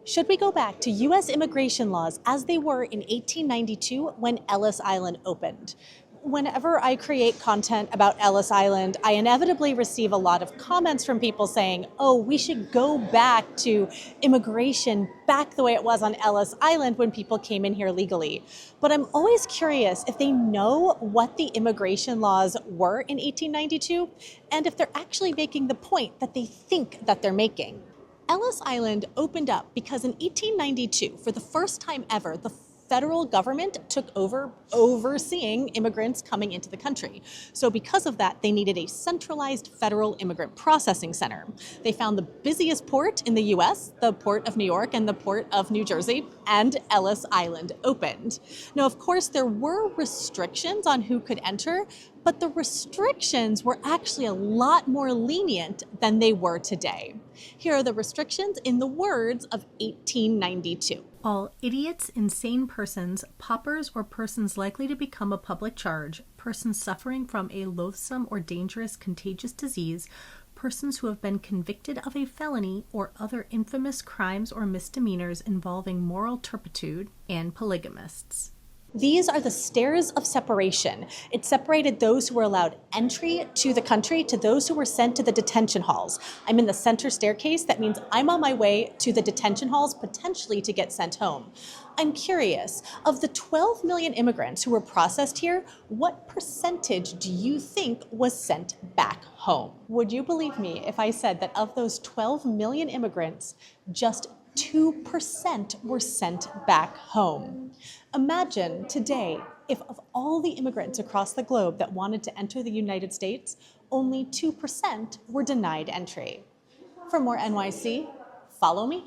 Should we go back to U.S. immigration laws as they were in 1892 when Ellis Island opened? Whenever I create content about Ellis Island, I inevitably receive a lot of comments from people saying, oh, we should go back to immigration back the way it was on Ellis Island when people came in here legally. But I'm always curious if they know what the immigration laws were in 1892 and if they're actually making the point that they think that they're making. Ellis Island opened up because in 1892, for the first time ever, the federal government took over overseeing immigrants coming into the country. So because of that, they needed a centralized federal immigrant processing center. They found the busiest port in the US, the Port of New York and the Port of New Jersey, and Ellis Island opened. Now, of course, there were restrictions on who could enter, but the restrictions were actually a lot more lenient than they were today. Here are the restrictions in the words of 1892. All idiots, insane persons, paupers, or persons likely to become a public charge, persons suffering from a loathsome or dangerous contagious disease, persons who have been convicted of a felony or other infamous crimes or misdemeanors involving moral turpitude, and polygamists. These are the stairs of separation. It separated those who were allowed entry to the country to those who were sent to the detention halls. I'm in the center staircase. That means I'm on my way to the detention halls, potentially to get sent home. I'm curious, of the 12 million immigrants who were processed here, what percentage do you think was sent back home? Would you believe me if I said that of those 12 million immigrants, just 2% were sent back home? Imagine today if of all the immigrants across the globe that wanted to enter the United States, only 2% were denied entry. For more NYC, follow me.